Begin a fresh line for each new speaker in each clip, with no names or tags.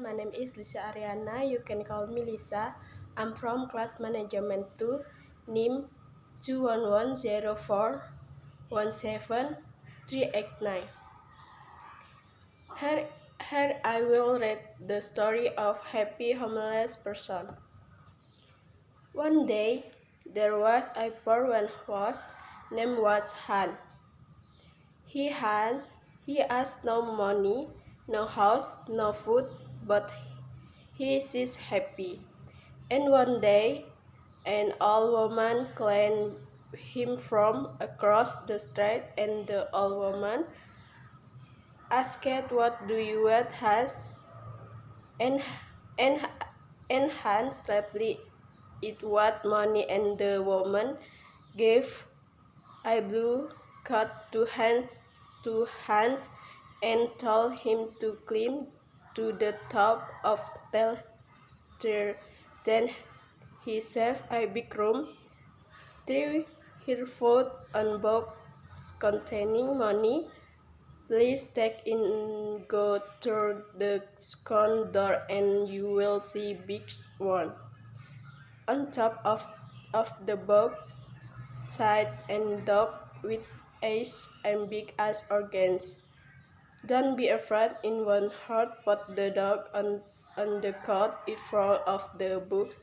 My name is Lisa Ariana. You can call me Lisa. I'm from class management 2, NIM 21104173889. Here I will read the story of happy homeless person. One day, there was a poor one whose name was Han. He has no money, no house, no food, but he is happy. And one day, an old woman claimed him from across the street, and the old woman asked, "What do you want, Hans?" And, and, and Hans replied, "It what money," and the woman gave a blue coat to Hans and told him to climb to the top of the stair. Then he saved a big room, threw her foot on box containing money. "Please take in, go through the second door and you will see big one. On top of the box sat a dog with eyes and big as organs. Don't be afraid," in one heart, "put the dog on the cot, it full of the books.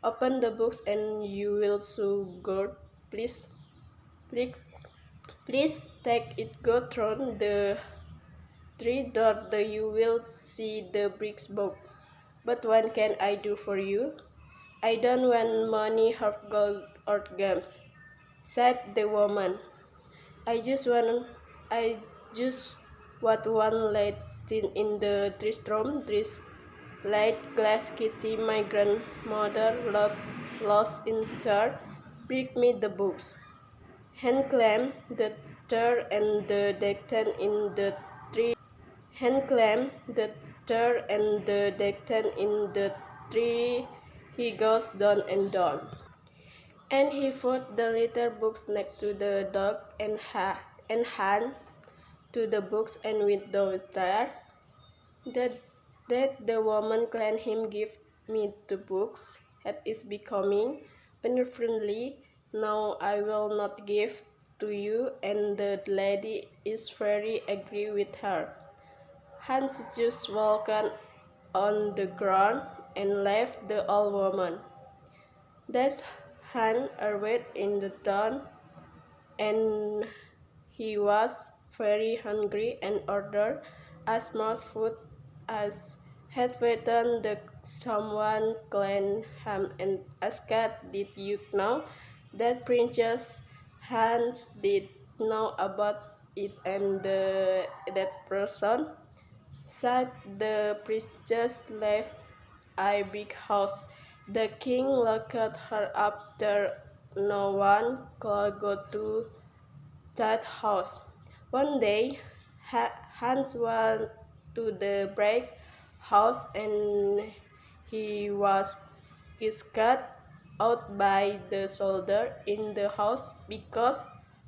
Open the books and you will see good. Please, please, please take it, go through the three doors, you will see the bricks box. But what can I do for you?" "I don't want money or gold or games," said the woman. I just want one light in the dressing room. This light glass kitty my grandmother lost in there. Bring me the books." Hand clamped the door and the dectan in the tree. Hand clamped the door and the dectan in the tree. He goes down and down. And he put the little books next to the dog and hand to the books and went downstairs. That the woman claimed him give me the books. It is becoming unfriendly. "No, I will not give to you," and the lady is very angry with her. Hans just walked on the ground and left the old woman. That Hans arrived in the town, and he was very hungry and ordered as much food as had written. Someone claimed him and asked, "Did you know that Princess?" Hans did know about it, and that person said the princess left a big house. The king locked her up there. No one could go to that house. One day, Hans went to the break house and he was kicked out by the soldier in the house because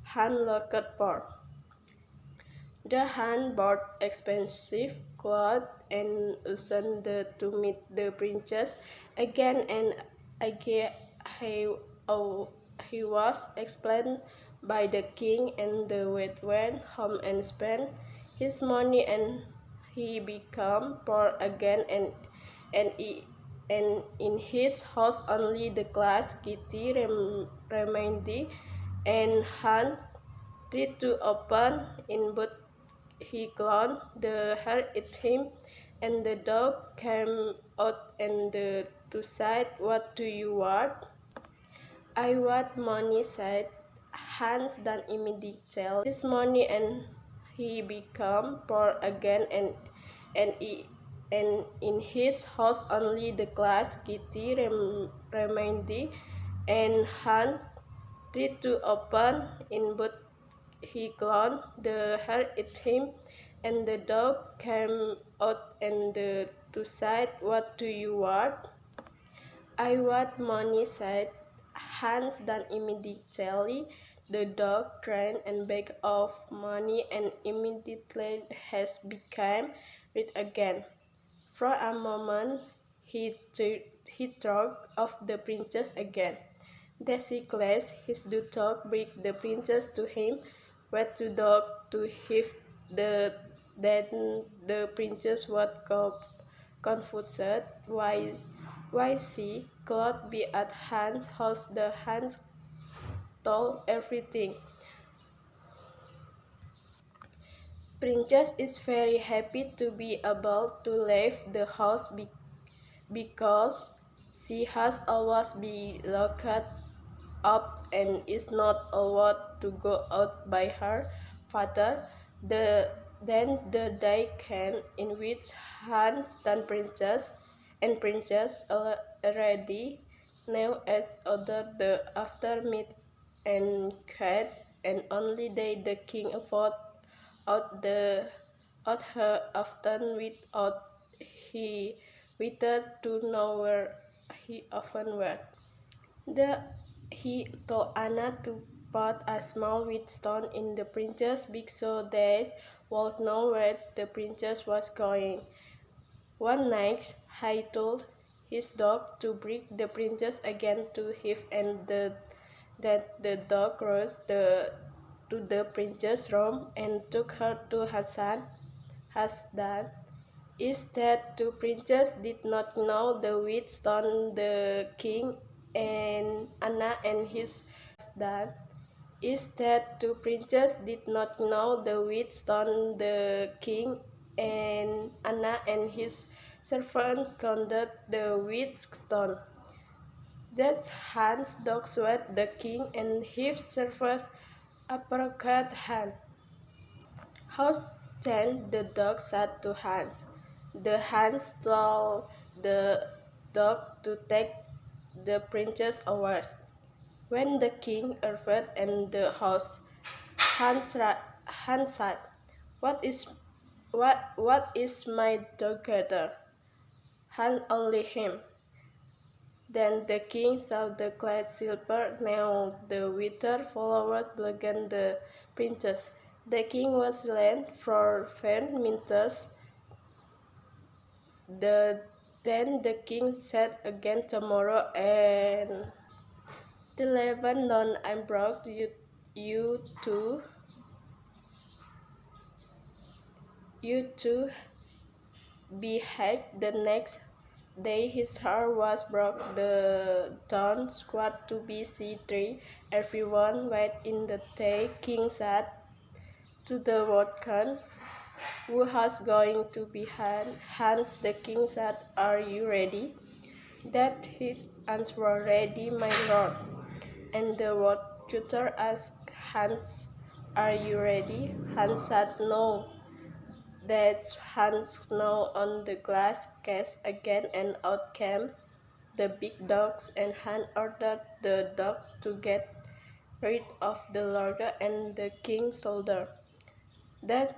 Hans looked poor. The Hans bought expensive clothes and used to meet the princess again and again. He was explained by the king, and the went home and spent his money, and he became poor again, and in his house only the glass kitty remained, and Hans tried to open it, but he closed the door at him, and the dog came out and to said, "What do you want?" "I want money," said Hans. Then immediately his money, and he became poor again, and in his house only the glass kitty remained, and Hans tried to open it, but he closed the door at him, and the dog came out and to said, "What do you want?" "I want money," said Hans. Then immediately the dog ran and begged of money, and immediately Hans became rich again. For a moment he thought of the princess again. Desicles, his dog, bring the princess to him, wet to dog to him. Then the princess was confused. Why she could be at Hans' house. The Hans told everything. Princess is very happy to be able to leave the house because she has always been locked up and is not allowed to go out by her father. Then the day came in which Hans and Princess already knew each other the after meet and cat, and only the king afford out her often without he waited to know where he often went. He told Anna to put a small white stone in the princess' beak so they would know where the princess was going. One night he told his dog to bring the princess again to him, and that the dog rushed to the princess' room and took her to Hasdan. Instead, the princess did not know the white stone. The king and Anna and his Hasdan. Instead, the princess did not know the white stone. The king and Anna and his servant counted the white stone. That Hans dog sweat the king and his servants uppercut Hans. How then the dog said to Hans. The Hans told the dog to take the princess away. When the king arrived in the house, Hans said, What is my daughter? Hans only him. Then the king saw the clad silver. Now the withered flowers began the princess. The king was silent for 10 minutes. Then the king said again, tomorrow and 11 dawn I brought you to be hacked. The next day his heart was broke. The dawn squad to be C3. Everyone wait in the day. King said to the workman, who was going to be Hans. The king said, Are you ready? That his answer was ready, my lord. And the word tutor asked Hans, Are you ready? Hans said no. That Hans knocked on the glass case again, and out came the big dogs, and Hans ordered the dog to get rid of the lawyer and the king's soldier. Then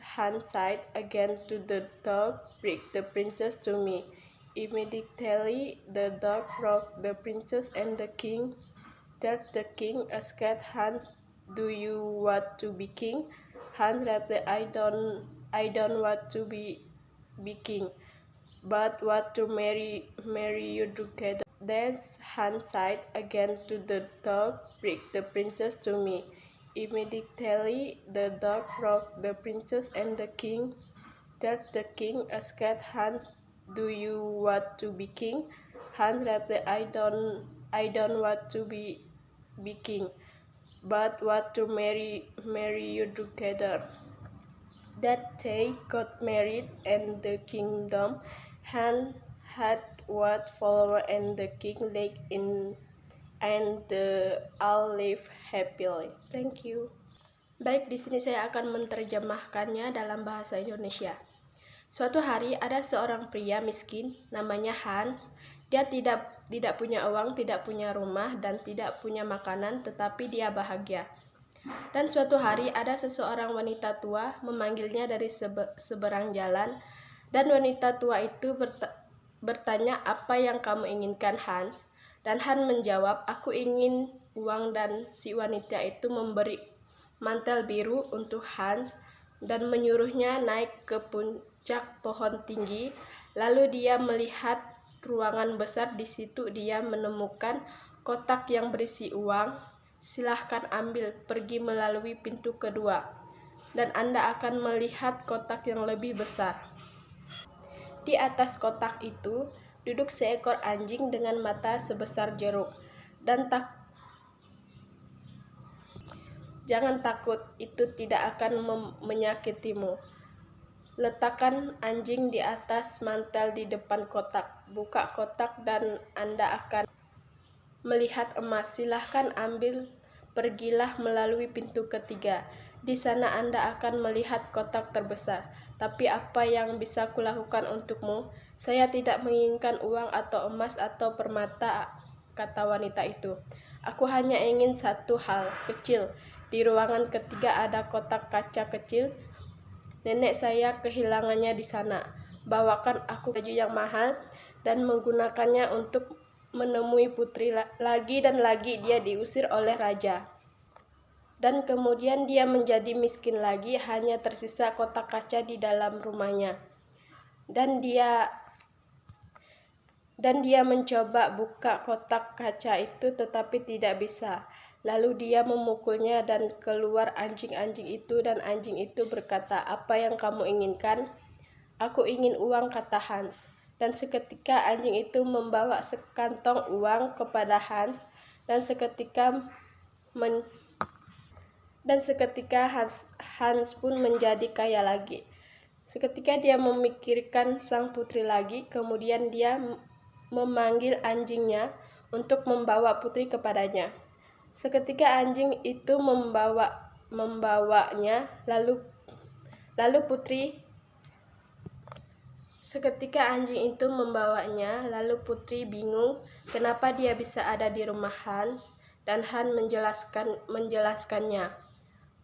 Hans said again to the dog, Bring the princess to me. Immediately the dog brought the princess and the king. That the king asked Hans, Do you want to be king? Hans replied, I don't want to be king, but want to marry you together. Then Hans said again to the dog, Bring the princess to me. Immediately the dog brought the princess and the king. That the king asked Hans, Do you want to be king? Hans replied, I don't want to be king, but want to marry you together. That they got married, and the kingdom had what follower, and the king lived in, and the all live happily. Thank you. Baik, di sini saya akan menerjemahkannya dalam bahasa Indonesia. Suatu hari ada seorang pria miskin namanya Hans. Dia tidak punya uang, tidak punya rumah, dan tidak punya makanan, tetapi dia bahagia. Dan suatu hari ada seseorang wanita tua memanggilnya dari seberang jalan, dan wanita tua itu bertanya, Apa yang kamu inginkan, Hans? Dan Hans menjawab, Aku ingin uang. Dan si wanita itu memberi mantel biru untuk Hans dan menyuruhnya naik ke puncak puncak pohon tinggi. Lalu dia melihat ruangan besar. Di situ dia menemukan kotak yang berisi uang. Silahkan ambil, pergi melalui pintu kedua, dan Anda akan melihat kotak yang lebih besar. Di atas kotak itu duduk seekor anjing dengan mata sebesar jeruk. Jangan takut, itu tidak akan menyakitimu. Letakkan anjing di atas mantel di depan kotak. Buka kotak dan Anda akan melihat emas. Silahkan ambil, pergilah melalui pintu ketiga. Di sana Anda akan melihat kotak terbesar. Tapi apa yang bisa kulakukan untukmu? Saya tidak menginginkan uang atau emas atau permata, kata wanita itu. Aku hanya ingin satu hal kecil. Di ruangan ketiga ada kotak kaca kecil. Nenek saya kehilangannya di sana. Bawakan aku baju yang mahal dan menggunakannya untuk menemui putri. Lagi dan lagi dia diusir oleh raja. Dan kemudian dia menjadi miskin lagi, hanya tersisa kotak kaca di dalam rumahnya. Dan dia mencoba buka kotak kaca itu tetapi tidak bisa. Lalu dia memukulnya dan keluar anjing-anjing itu, dan anjing itu berkata, "Apa yang kamu inginkan?" "Aku ingin uang," kata Hans. Dan seketika anjing itu membawa sekantong uang kepada Hans, dan seketika Hans pun menjadi kaya lagi. Seketika dia memikirkan sang putri lagi, kemudian dia memanggil anjingnya untuk membawa putri kepadanya. Seketika anjing itu membawanya, lalu putri bingung kenapa dia bisa ada di rumah Hans, dan Hans menjelaskannya.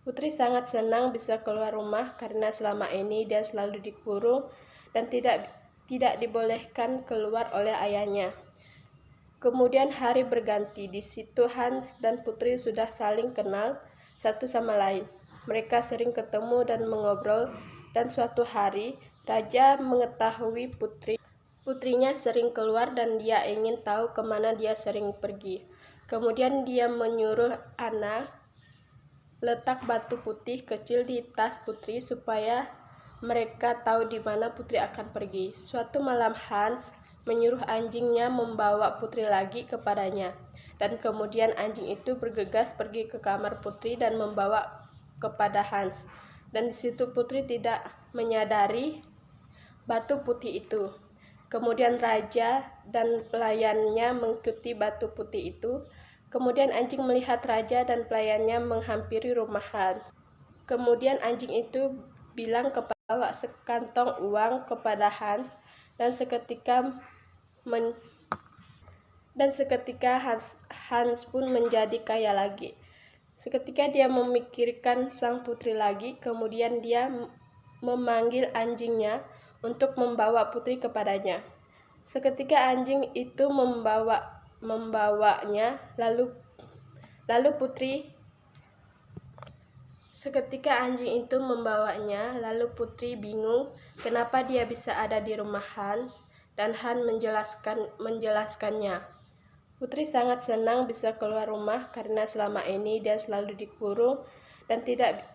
Putri sangat senang bisa keluar rumah karena selama ini dia selalu dikurung dan tidak dibolehkan keluar oleh ayahnya. Kemudian hari berganti. Di situ Hans dan Putri sudah saling kenal satu sama lain. Mereka sering ketemu dan mengobrol, dan suatu hari raja mengetahui putrinya sering keluar dan dia ingin tahu kemana dia sering pergi. Kemudian dia menyuruh Anna letak batu putih kecil di tas putri supaya mereka tahu di mana putri akan pergi. Suatu malam Hans menyuruh anjingnya membawa putri lagi kepadanya, dan kemudian anjing itu bergegas pergi ke kamar putri dan membawa kepada Hans. Dan di situ putri tidak menyadari batu putih itu. Kemudian raja dan pelayannya mengikuti batu putih itu. Kemudian anjing melihat raja dan pelayannya menghampiri rumah Hans. Kemudian anjing itu bilang bawa sekantong uang kepada Hans, dan seketika Hans pun menjadi kaya lagi. Seketika dia memikirkan sang putri lagi, kemudian dia memanggil anjingnya untuk membawa putri kepadanya. Seketika anjing itu membawanya, lalu putri bingung kenapa dia bisa ada di rumah Hans, dan Hans menjelaskannya. Putri sangat senang bisa keluar rumah karena selama ini dia selalu dikurung dan tidak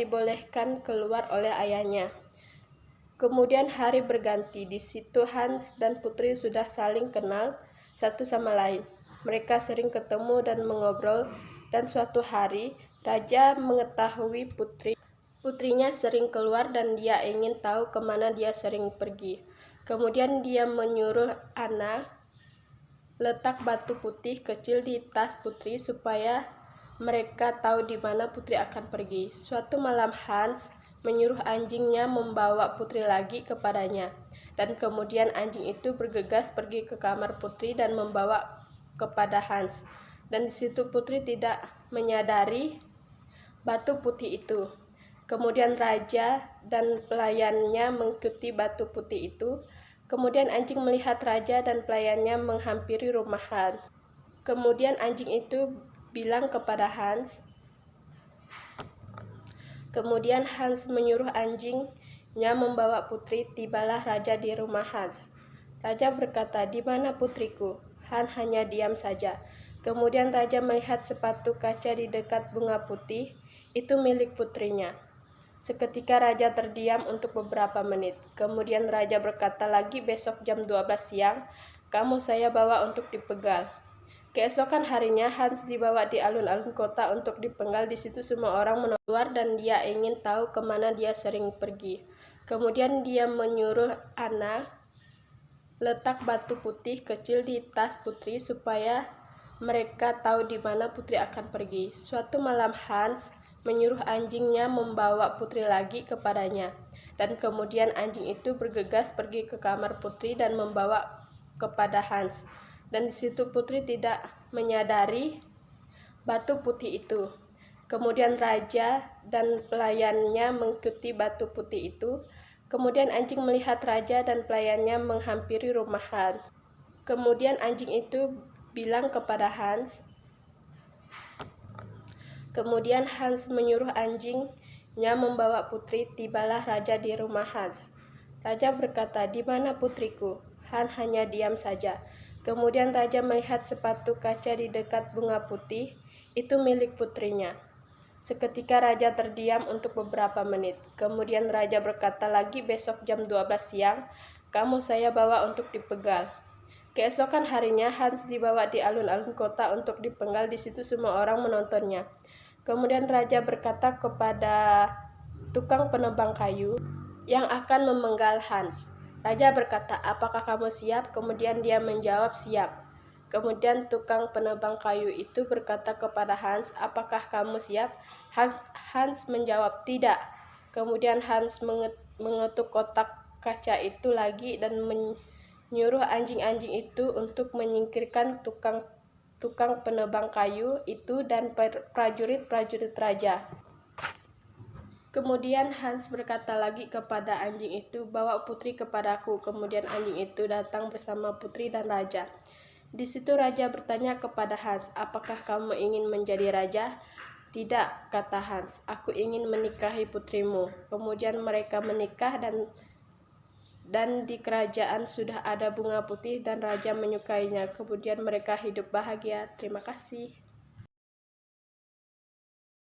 dibolehkan keluar oleh ayahnya. Kemudian hari berganti. Di situ Hans dan Putri sudah saling kenal satu sama lain. Mereka sering ketemu dan mengobrol, dan suatu hari raja mengetahui putrinya sering keluar dan dia ingin tahu kemana dia sering pergi. Kemudian dia menyuruh Anna letak batu putih kecil di tas putri supaya mereka tahu di mana putri akan pergi. Suatu malam Hans menyuruh anjingnya membawa putri lagi kepadanya, dan kemudian anjing itu bergegas pergi ke kamar putri dan membawa kepada Hans. Dan di situ putri tidak menyadari batu putih itu. Kemudian raja dan pelayannya mengikuti batu putih itu. Kemudian anjing melihat raja dan pelayannya menghampiri rumah Hans. Kemudian anjing itu bilang kepada Hans. Kemudian Hans menyuruh anjingnya anjingnya membawa putri, tibalah raja di rumah Hans. Raja berkata, "Di mana putriku?" Hans hanya diam saja. Kemudian raja melihat sepatu kaca di dekat bunga putih, itu milik putrinya. Seketika raja terdiam untuk beberapa menit. Kemudian raja berkata lagi, "Besok jam 12 siang, kamu saya bawa untuk dipegal." Keesokan harinya Hans dibawa di alun-alun kota untuk dipenggal. Di situ semua orang menolak dan dia ingin tahu kemana dia sering pergi. Kemudian dia menyuruh Anna letak batu putih kecil di tas putri supaya mereka tahu di mana putri akan pergi. Suatu malam Hans menyuruh anjingnya membawa putri lagi kepadanya. Dan kemudian anjing itu bergegas pergi ke kamar putri dan membawa kepada Hans. Dan di situ putri tidak menyadari batu putih itu. Kemudian raja dan pelayannya mengikuti batu putih itu. Kemudian anjing melihat raja dan pelayannya menghampiri rumah Hans. Kemudian anjing itu bilang kepada Hans. Kemudian Hans menyuruh anjingnya membawa putri, tibalah raja di rumah Hans. Raja berkata, "Di mana putriku?" Hans hanya diam saja. Kemudian raja melihat sepatu kaca di dekat bunga putih, itu milik putrinya. Seketika raja terdiam untuk beberapa menit. Kemudian raja berkata lagi, "Besok jam 12 siang, kamu saya bawa untuk dipegal." Keesokan harinya Hans dibawa di alun-alun kota untuk dipenggal. Di situ semua orang menontonnya. Kemudian raja berkata kepada tukang penebang kayu yang akan memenggal Hans. Raja berkata, "Apakah kamu siap?" Kemudian dia menjawab, "Siap." Kemudian tukang penebang kayu itu berkata kepada Hans, "Apakah kamu siap?" Hans menjawab, "Tidak." Kemudian Hans mengetuk kotak kaca itu lagi dan menyuruh anjing-anjing itu untuk menyingkirkan tukang penebang kayu itu dan prajurit-prajurit raja. Kemudian Hans berkata lagi kepada anjing itu, "Bawa putri kepadaku." Kemudian anjing itu datang bersama putri dan raja. Di situ raja bertanya kepada Hans, "Apakah kamu ingin menjadi raja?" "Tidak," kata Hans, "aku ingin menikahi putrimu." Kemudian mereka menikah dan di kerajaan sudah ada bunga putih dan raja menyukainya. Kemudian mereka hidup bahagia. Terima kasih.